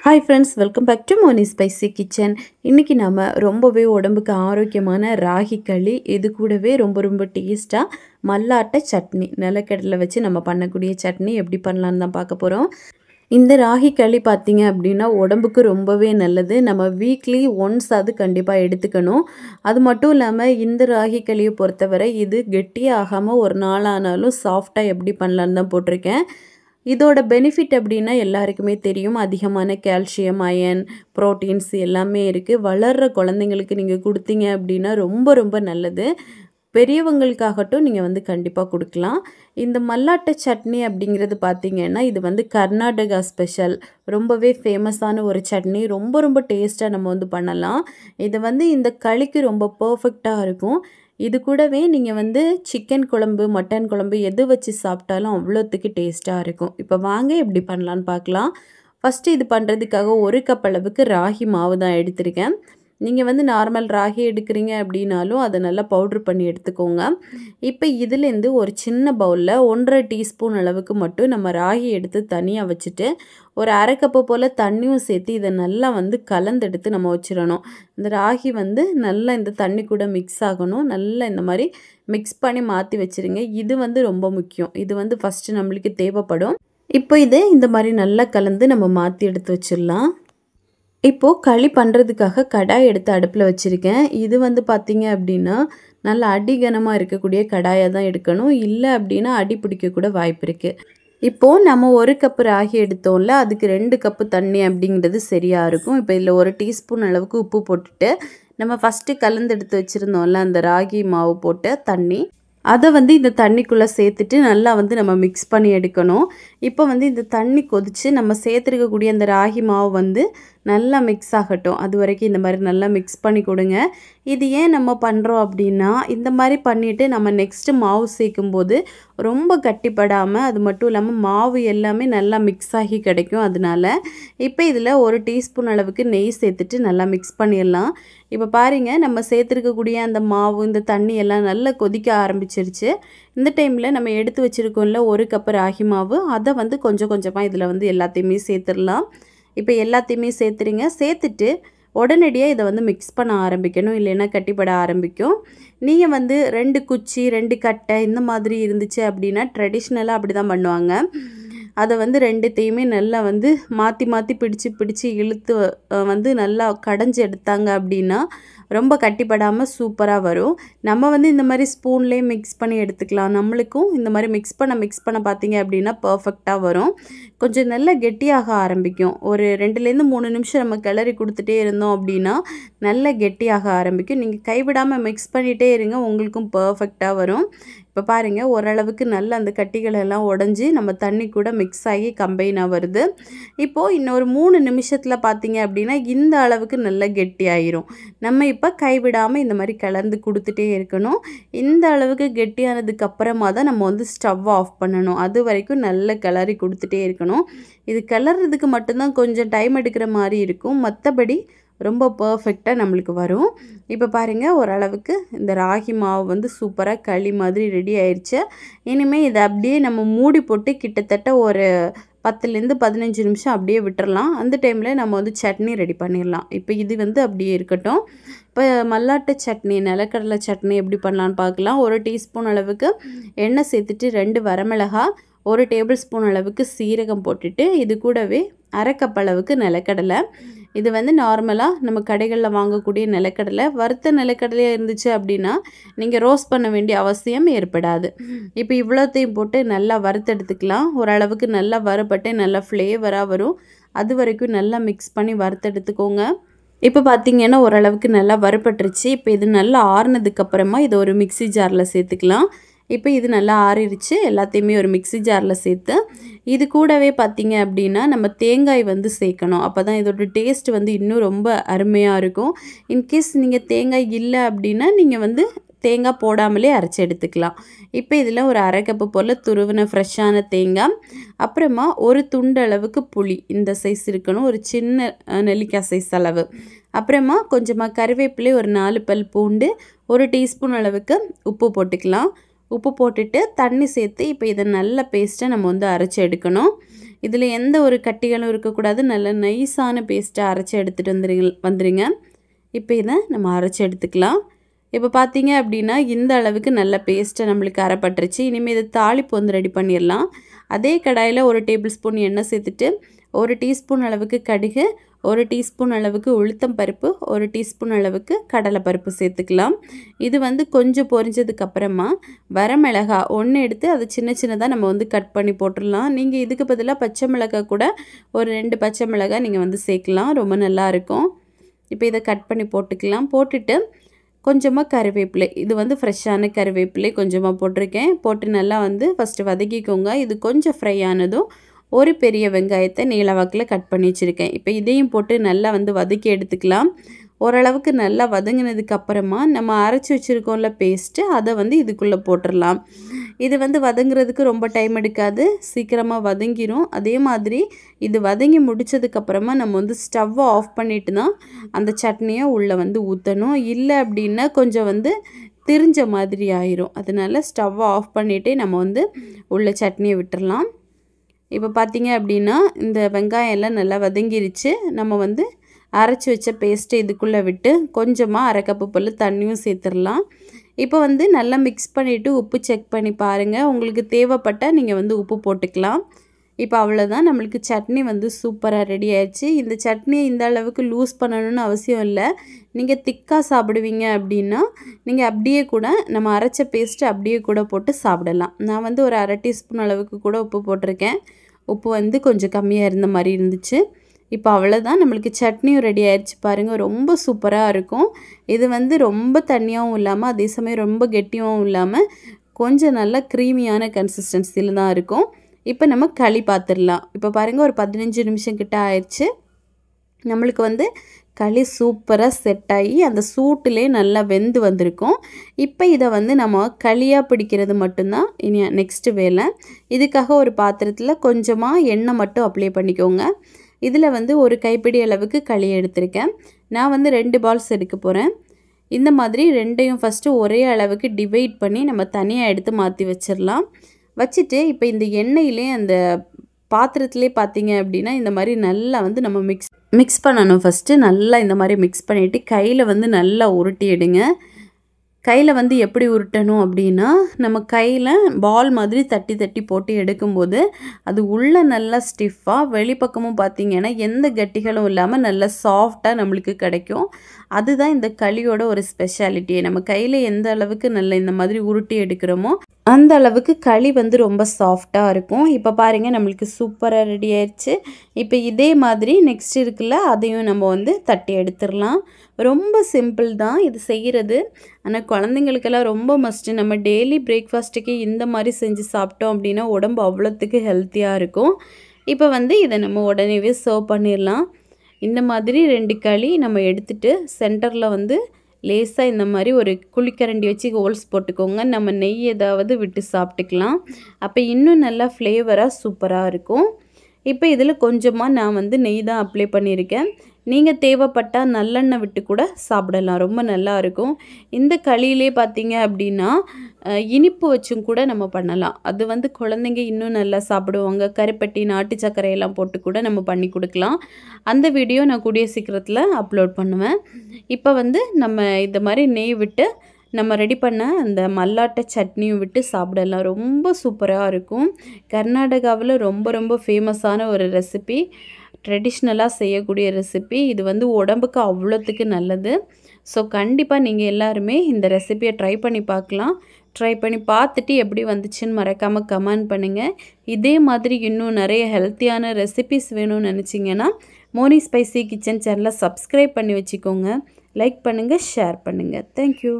Hi friends, welcome back to Moni Spicy Kitchen. இன்னைக்கு நாம ரொம்பவே உடம்புக்கு ஆரோக்கியமான ராகி களி இது கூடவே ரொம்ப டேஸ்டா மல்லாட்ட சட்னி நிலக்கடலை வச்சு நம்ம பண்ணக்கூடிய சட்னி எப்படி பண்ணலாம்னு தான் பார்க்க போறோம். இந்த ராகி களி பார்த்தீங்க அப்படின்னா உடம்புக்கு ரொம்பவே நல்லது. நம்ம வீக்லி ஒன்ஸ் அது கண்டிப்பாக எடுத்துக்கணும். அது மட்டும் இல்லாமல் இந்த ராகி களியை பொறுத்தவரை இது கெட்டியாக ஆகாமல் ஒரு நாள் ஆனாலும் சாஃப்டாக எப்படி பண்ணலான்னு தான் போட்டிருக்கேன். இதோட பெனிஃபிட் அப்படின்னா எல்லாருக்குமே தெரியும். அதிகமான கால்சியம், அயன், புரோட்டீன்ஸ் எல்லாமே இருக்குது. வளர்கிற குழந்தைங்களுக்கு நீங்கள் கொடுத்தீங்க அப்படின்னா ரொம்ப நல்லது. பெரியவங்களுக்காகட்டும் நீங்கள் கண்டிப்பாக கொடுக்கலாம். இந்த மல்லாட்ட சட்னி அப்படிங்கிறது பார்த்தீங்கன்னா இது கர்நாடகா ஸ்பெஷல். ரொம்பவே ஃபேமஸான ஒரு சட்னி. ரொம்ப டேஸ்ட்டாக நம்ம பண்ணலாம். இது இந்த களிக்கு ரொம்ப பர்ஃபெக்டாக இருக்கும். இது கூடவே நீங்கள் சிக்கன் குழம்பு, மட்டன் குழம்பு எது வச்சு சாப்பிட்டாலும் அவ்வளோத்துக்கு டேஸ்ட்டாக இருக்கும். இப்போ வாங்க எப்படி பண்ணலான்னு பார்க்கலாம். ஃபஸ்ட்டு இது பண்ணுறதுக்காக 1 கப் அளவுக்கு ராகி மாவு தான் எடுத்திருக்கேன். நீங்கள் நார்மல் ராகி எடுக்கிறீங்க அப்படின்னாலும் அதை நல்லா பவுட்ரு பண்ணி எடுத்துக்கோங்க. இப்போ இதுலேருந்து ஒரு சின்ன பவுலில் 1.5 டீஸ்பூன் அளவுக்கு மட்டும் நம்ம ராகி எடுத்து தனியாக வச்சுட்டு ஒரு 1/2 கப்பு போல் தண்ணியும் சேர்த்து இதை நல்லா கலந்தெடுத்து நம்ம வச்சிடணும். இந்த ராகி நல்லா இந்த தண்ணி கூட மிக்ஸ் ஆகணும். நல்லா இந்த மாதிரி மிக்ஸ் பண்ணி மாற்றி வச்சுருங்க. இது ரொம்ப முக்கியம். இது ஃபஸ்ட்டு நம்மளுக்கு தேவைப்படும். இப்போ இது இந்த மாதிரி நல்லா கலந்து நம்ம மாற்றி எடுத்து வச்சிடலாம். இப்போது களி பண்ணுறதுக்காக கடாய் எடுத்து அடுப்பில் வச்சுருக்கேன். இது பார்த்தீங்க அப்படின்னா நல்லா அடிகனமாக இருக்கக்கூடிய கடாயை தான் எடுக்கணும். இல்லை அப்படின்னா அடி பிடிக்கக்கூட வாய்ப்பு இருக்குது. இப்போது நம்ம 1 கப்பு ராகி எடுத்தோம்ல, அதுக்கு 2 கப்பு தண்ணி அப்படிங்கிறது சரியாக இருக்கும். இப்போ இதில் 1 டீஸ்பூன் அளவுக்கு உப்பு போட்டுட்டு நம்ம ஃபஸ்ட்டு கலந்தெடுத்து வச்சுருந்தோம்ல அந்த ராகி மாவு போட்டு தண்ணி, அதை இந்த தண்ணிக்குள்ளே சேர்த்துட்டு நல்லா நம்ம மிக்ஸ் பண்ணி எடுக்கணும். இப்போ இந்த தண்ணி கொதித்து நம்ம சேர்த்துருக்கக்கூடிய அந்த ராகி மாவு நல்லா மிக்ஸ் ஆகட்டும். அது வரைக்கும் இந்த மாதிரி நல்லா மிக்ஸ் பண்ணி கொடுங்க. இது ஏன் நம்ம பண்ணுறோம் அப்படின்னா இந்த மாதிரி பண்ணிவிட்டு நம்ம நெக்ஸ்ட்டு மாவு சேர்க்கும்போது ரொம்ப கட்டிப்படாமல், அது மட்டும் இல்லாமல் மாவு எல்லாமே நல்லா மிக்ஸ் ஆகி கிடைக்கும். அதனால இப்போ இதில் 1 டீஸ்பூன் அளவுக்கு நெய் சேர்த்துட்டு நல்லா மிக்ஸ் பண்ணிடலாம். இப்போ பாருங்கள், நம்ம சேர்த்துருக்கக்கூடிய அந்த மாவு, இந்த தண்ணி எல்லாம் நல்லா கொதிக்க ஆரம்பிச்சிருச்சு. இந்த டைமில் நம்ம எடுத்து வச்சுருக்கோம்ல 1 கப்பு ராகி மாவு, அதை கொஞ்சம் கொஞ்சமாக இதில் எல்லாத்தையுமே சேர்த்துடலாம். இப்போ எல்லாத்தையுமே சேர்த்துருங்க. சேர்த்துட்டு உடனடியாக இதை மிக்ஸ் பண்ண ஆரம்பிக்கணும். இல்லைன்னா கட்டிப்பட ஆரம்பிக்கும். நீங்கள் 2 குச்சி 2 கட்டை இந்த மாதிரி இருந்துச்சு அப்படின்னா ட்ரெடிஷ்னலாக அப்படி தான் பண்ணுவாங்க. அதை 2த்தையுமே நல்லா மாற்றி பிடிச்சி இழுத்து நல்லா கடைஞ்சி எடுத்தாங்க அப்படின்னா ரொம்ப கட்டிப்படாமல் சூப்பராக வரும். நம்ம இந்த மாதிரி ஸ்பூன்லேயே மிக்ஸ் பண்ணி எடுத்துக்கலாம். நம்மளுக்கும் இந்த மாதிரி மிக்ஸ் பண்ண பார்த்தீங்க அப்படின்னா பர்ஃபெக்டாக வரும். கொஞ்சம் நல்லா கெட்டியாக ஆரம்பிக்கும். ஒரு 2லேருந்து 3 நிமிஷம் நம்ம கிளறி கொடுத்துட்டே இருந்தோம் அப்படின்னா நல்லா கெட்டியாக ஆரம்பிக்கும். நீங்கள் கைவிடாமல் மிக்ஸ் பண்ணிகிட்டே இருங்க, உங்களுக்கும் பர்ஃபெக்டாக வரும். இப்போ பாருங்கள், ஓரளவுக்கு நல்லா அந்த கட்டிகள் எல்லாம் உடஞ்சி நம்ம தண்ணி கூட மிக்ஸ் ஆகி கம்பைனாக வருது. இப்போது இன்னொரு 3 நிமிஷத்தில் பார்த்தீங்க அப்படின்னா இந்த அளவுக்கு நல்லா கெட்டியாயிரும். நம்ம இப்போ கைவிடாமல் இந்த மாதிரி கலந்து கொடுத்துட்டே இருக்கணும். இந்த அளவுக்கு கெட்டியானதுக்கு அப்புறமா தான் நம்ம ஸ்டவ் ஆஃப் பண்ணணும். அது வரைக்கும் நல்லா கிளறி கொடுத்துட்டே இருக்கணும். இது கிளறதுக்கு மட்டும்தான் கொஞ்சம் டைம் எடுக்கிற மாதிரி இருக்கும். மற்றபடி ரொம்ப பர்ஃபெக்டாக நம்மளுக்கு வரும். இப்போ பாருங்கள், ஓரளவுக்கு இந்த ராகி மாவு சூப்பராக களி மாதிரி ரெடி ஆயிடுச்சு. இனிமேல் இதை அப்படியே நம்ம மூடி போட்டு கிட்டத்தட்ட ஒரு 10லேருந்து 15 நிமிஷம் அப்படியே விட்டுறலாம். அந்த டைமில் நம்ம சட்னி ரெடி பண்ணிடலாம். இப்போ இது அப்படியே இருக்கட்டும். இப்போ மல்லாட்ட சட்னி, நிலக்கடலை சட்னி எப்படி பண்ணலான்னு பார்க்கலாம். 1 டீஸ்பூன் அளவுக்கு எண்ணெய் சேர்த்துட்டு 2 வரமிளகாய், 1 டேபிள் ஸ்பூன் அளவுக்கு சீரகம் போட்டுட்டு இது கூடவே 1/2 கப் அளவுக்கு நிலக்கடலை. இது நார்மலாக நம்ம கடைகளில் வாங்கக்கூடிய நிலக்கடலை. வறுத்த நிலக்கடலையாக இருந்துச்சு அப்படின்னா நீங்கள் ரோஸ்ட் பண்ண வேண்டிய அவசியம் ஏற்படாது. இப்போ இவ்வளோத்தையும் போட்டு நல்லா வறுத்தெடுத்துக்கலாம். ஓரளவுக்கு நல்லா வறுபட்டு நல்லா ஃப்ளேவராக வரும். அது வரைக்கும் நல்லா மிக்ஸ் பண்ணி வறுத்தெடுத்துக்கோங்க. இப்போ பார்த்தீங்கன்னா ஓரளவுக்கு நல்லா வறுபட்டுருச்சு. இப்போ இது நல்லா ஆறுனதுக்கப்புறமா இதை ஒரு மிக்ஸி ஜாரில் சேர்த்துக்கலாம். இப்போ இது நல்லா ஆறிடுச்சு. எல்லாத்தையுமே ஒரு மிக்ஸி ஜாரில் சேர்த்து இது கூடவே பார்த்தீங்க அப்படின்னா நம்ம தேங்காய் சேர்க்கணும். அப்போ தான் இதோட டேஸ்ட் இன்னும் ரொம்ப அருமையாக இருக்கும். இன்கேஸ் நீங்கள் தேங்காய் இல்லை அப்படின்னா நீங்கள் தேங்காய் போடாமலே அரைச்சி எடுத்துக்கலாம். இப்போ இதில் ஒரு 1/2 கப்பு போல் துருவின ஃப்ரெஷ்ஷான தேங்காய், அப்புறமா ஒரு துண்டு அளவுக்கு புளி, இந்த சைஸ் இருக்கணும், ஒரு சின்ன நெல்லிக்காய் சைஸ் அளவு, அப்புறமா கொஞ்சமாக கறிவேப்பிலை, ஒரு 4 பல் பூண்டு, 1 டீஸ்பூன் அளவுக்கு உப்பு போட்டுக்கலாம். உப்பு போட்டுட்டு தண்ணி சேர்த்து இப்போ இதை நல்ல பேஸ்ட்டை நம்ம அரைச்சி எடுக்கணும். இதில் எந்த ஒரு கட்டிகளும் இருக்கக்கூடாது. நல்ல நைஸான பேஸ்ட்டாக அரைச்சி எடுத்துகிட்டு வந்துடுங்க. இப்போ இதை நம்ம அரைச்சி எடுத்துக்கலாம். இப்போ பார்த்தீங்க அப்படின்னா இந்த அளவுக்கு நல்ல பேஸ்ட்டை நம்மளுக்கு அரைப்பட்டுருச்சு. இனிமேல் இதை தாளிப்பு வந்து ரெடி பண்ணிடலாம். அதே கடாயில் 1 டேபிள் ஸ்பூன் எண்ணெய் சேர்த்துட்டு 1 டீஸ்பூன் அளவுக்கு கடுகு, 1 டீஸ்பூன் அளவுக்கு உளுத்தம் பருப்பு, 1 டீஸ்பூன் அளவுக்கு கடலைப்பருப்பு சேர்த்துக்கலாம். இது வந்து கொஞ்சம் பொரிஞ்சதுக்கப்புறமா வரமிளகா 1 எடுத்து அதை சின்ன சின்னதாக நம்ம வந்து கட் பண்ணி போட்டுடலாம். நீங்கள் இதுக்கு பதிலாக பச்சை மிளகாய் கூட ஒரு 2 பச்சை மிளகாய் நீங்கள் வந்து சேர்க்கலாம். ரொம்ப நல்லாயிருக்கும். இப்போ இதை கட் பண்ணி போட்டுக்கலாம். போட்டுட்டு கொஞ்சமாக கருவேப்பிலை, இது வந்து ஃப்ரெஷ்ஷான கருவேப்பிலை கொஞ்சமாக போட்டிருக்கேன். போட்டு நல்லா வந்து ஃபஸ்ட்டு வதக்கிக்கோங்க. இது கொஞ்சம் ஃப்ரை ஆனதும் ஒரு பெரிய வெங்காயத்தை நீளவாக்கில் கட் பண்ணி வச்சுருக்கேன். இப்போ இதையும் போட்டு நல்லா வந்து வதக்கி எடுத்துக்கலாம். ஓரளவுக்கு நல்லா வதங்கினதுக்கப்புறமா நம்ம அரைச்சி வச்சுருக்கோம்ல பேஸ்ட்டு, அதை வந்து இதுக்குள்ளே போட்டுடலாம். இது வந்து வதங்குறதுக்கு ரொம்ப டைம் எடுக்காது, சீக்கிரமாக வதங்கிடும். அதே மாதிரி இது வதங்கி முடித்ததுக்கப்புறமா நம்ம வந்து ஸ்டவ்வை ஆஃப் பண்ணிவிட்டு தான் அந்த சட்னியை உள்ளே வந்து ஊற்றணும். இல்லை அப்படின்னா கொஞ்சம் வந்து திரிஞ்ச மாதிரி ஆயிரும். அதனால ஸ்டவ்வை ஆஃப் பண்ணிவிட்டே நம்ம வந்து உள்ள சட்னியை விட்டுடலாம். இப்போ பார்த்தீங்க அப்படின்னா இந்த வெங்காயம் எல்லாம் நல்லா வதங்கிருச்சு. நம்ம வந்து அரைச்சி வச்ச பேஸ்ட்டு இதுக்குள்ளே விட்டு கொஞ்சமாக 1/2 கப்பு போல் தண்ணியும் சேர்த்துடலாம். இப்போ வந்து நல்லா மிக்ஸ் பண்ணிவிட்டு உப்பு செக் பண்ணி பாருங்கள். உங்களுக்கு தேவைப்பட்டால் நீங்கள் வந்து உப்பு போட்டுக்கலாம். இப்போ அவ்வளோதான், நம்மளுக்கு சட்னி வந்து சூப்பராக ரெடி ஆயிடுச்சு. இந்த சட்னியை இந்த அளவுக்கு லூஸ் பண்ணணும்னு அவசியம் இல்லை. நீங்கள் திக்காக சாப்பிடுவீங்க அப்படின்னா நீங்கள் அப்படியே கூட நம்ம அரைச்ச பேஸ்ட்டு அப்படியே கூட போட்டு சாப்பிடலாம். நான் வந்து ஒரு 1/2 டீஸ்பூன் அளவுக்கு கூட உப்பு போட்டிருக்கேன். உப்பு வந்து கொஞ்சம் கம்மியாக இருந்த மாதிரி இருந்துச்சு. இப்போ அவ்வளோதான், நம்மளுக்கு சட்னியும் ரெடி ஆயிடுச்சு பாருங்கள். ரொம்ப சூப்பராக இருக்கும். இது வந்து ரொம்ப தண்ணியாகவும் இல்லாமல் அதே சமயம் ரொம்ப கெட்டியாகவும் இல்லாமல் கொஞ்சம் நல்லா க்ரீமியான கன்சிஸ்டன்சியில் தான் இருக்கும். இப்போ நம்ம களி பார்த்துடலாம். இப்போ பாருங்கள், ஒரு 15 நிமிஷம் கிட்ட ஆயிடுச்சு. நம்மளுக்கு வந்து களி சூப்பராக செட் ஆகி அந்த சூட்டிலே நல்லா வெந்து வந்திருக்கும். இப்போ இதை வந்து நம்ம களியாக பிடிக்கிறது மட்டும்தான் இனி நெக்ஸ்ட்டு வேலை. இதுக்காக ஒரு பாத்திரத்தில் கொஞ்சமாக எண்ணெய் மட்டும் அப்ளை பண்ணிக்கோங்க. இதில் வந்து ஒரு கைப்பிடி அளவுக்கு களி எடுத்திருக்கேன். நான் வந்து 2 பால்ஸ் எடுக்க போகிறேன். இந்த மாதிரி 2யும் ஃபஸ்ட்டு ஒரே அளவுக்கு டிவைட் பண்ணி நம்ம தனியாக எடுத்து மாற்றி வச்சிடலாம். வச்சுட்டு இப்போ இந்த எண்ணெயிலே அந்த பாத்திரத்திலே பார்த்தீங்க அப்படின்னா இந்த மாதிரி நல்லா வந்து நம்ம மிக்ஸ் பண்ணணும். ஃபஸ்ட்டு நல்லா இந்த மாதிரி மிக்ஸ் பண்ணிவிட்டு கையில் வந்து நல்லா உருட்டி எடுங்க. கையில் வந்து எப்படி உருட்டணும் அப்படின்னா நம்ம கையில் பால் மாதிரி தட்டி தட்டி போட்டு எடுக்கும்போது அது உள்ளே நல்லா ஸ்டிஃபாக, வெளிப்பக்கமும் பார்த்திங்கன்னா எந்த கட்டிகளும் இல்லாமல் நல்லா சாஃப்டாக நம்மளுக்கு கிடைக்கும். அதுதான் இந்த களியோட ஒரு ஸ்பெஷாலிட்டியே. நம்ம கையில் எந்த அளவுக்கு நல்லா இந்த மாதிரி உருட்டி எடுக்கிறோமோ அந்த அளவுக்கு களி வந்து ரொம்ப சாஃப்டாக இருக்கும். இப்போ பாருங்கள், நம்மளுக்கு சூப்பராக ரெடி ஆயிடுச்சு. இப்போ இதே மாதிரி நெக்ஸ்ட் இருக்குல்ல, அதையும் நம்ம வந்து தட்டி எடுத்துடலாம். ரொம்ப சிம்பிள் தான் இது செய்கிறது. ஆனால் குழந்தைங்களுக்கெல்லாம் ரொம்ப மஸ்ட்டு. நம்ம டெய்லி பிரேக்ஃபாஸ்ட்டுக்கு இந்த மாதிரி செஞ்சு சாப்பிட்டோம் அப்படின்னா உடம்பு அவ்வளோத்துக்கு ஹெல்த்தியாக இருக்கும். இப்போ வந்து இதை நம்ம உடனேவே சர்வ் பண்ணிடலாம். இந்த மாதிரி 2 களி நம்ம எடுத்துகிட்டு சென்டரில் வந்து லேசாக இந்த மாதிரி ஒரு குழிக்கரண்டி வச்சு ஹோல்ஸ் போட்டுக்கோங்க. நம்ம நெய் ஏதாவது விட்டு சாப்பிட்டுக்கலாம். அப்போ இன்னும் நல்லா ஃப்ளேவராக சூப்பராக இருக்கும். இப்போ இதில் கொஞ்சமாக நான் வந்து நெய் தான் அப்ளை பண்ணியிருக்கேன். நீங்கள் தேவைப்பட்டால் நல்லெண்ணெய் விட்டு கூட சாப்பிடலாம். ரொம்ப நல்லா இருக்கும். இந்த களியிலே பார்த்தீங்க அப்படின்னா இனிப்பு வச்சும் கூட நம்ம பண்ணலாம். அது வந்து குழந்தைங்க இன்னும் நல்லா சாப்பிடுவாங்க. கருப்பட்டி, நாட்டு சர்க்கரையெல்லாம் போட்டு கூட நம்ம பண்ணி கொடுக்கலாம். அந்த வீடியோ நான் கூடிய சீக்கிரத்தில் அப்லோட் பண்ணுவேன். இப்போ வந்து நம்ம இந்த மாதிரி நெய் விட்டு நம்ம ரெடி பண்ண அந்த மல்லாட்டை சட்னியும் விட்டு சாப்பிடலாம். ரொம்ப சூப்பராக இருக்கும். கர்நாடகாவில் ரொம்ப ரொம்ப ஃபேமஸான ஒரு ரெசிபி, ட்ரெடிஷ்னலாக செய்யக்கூடிய ரெசிபி. இது வந்து உடம்புக்கு அவ்வளோத்துக்கு நல்லது. ஸோ கண்டிப்பாக நீங்கள் எல்லாருமே இந்த ரெசிபியை ட்ரை பண்ணி பார்க்கலாம். ட்ரை பண்ணி பார்த்துட்டு எப்படி வந்துச்சுன்னு மறக்காமல் கமெண்ட் பண்ணுங்கள். இதே மாதிரி இன்னும் நிறைய ஹெல்த்தியான ரெசிபிஸ் வேணும்னு நினச்சிங்கன்னா மோனி ஸ்பைசி கிச்சன் சேனலை சப்ஸ்கிரைப் பண்ணி வச்சுக்கோங்க. லைக் பண்ணுங்கள், ஷேர் பண்ணுங்கள். தேங்க்யூ.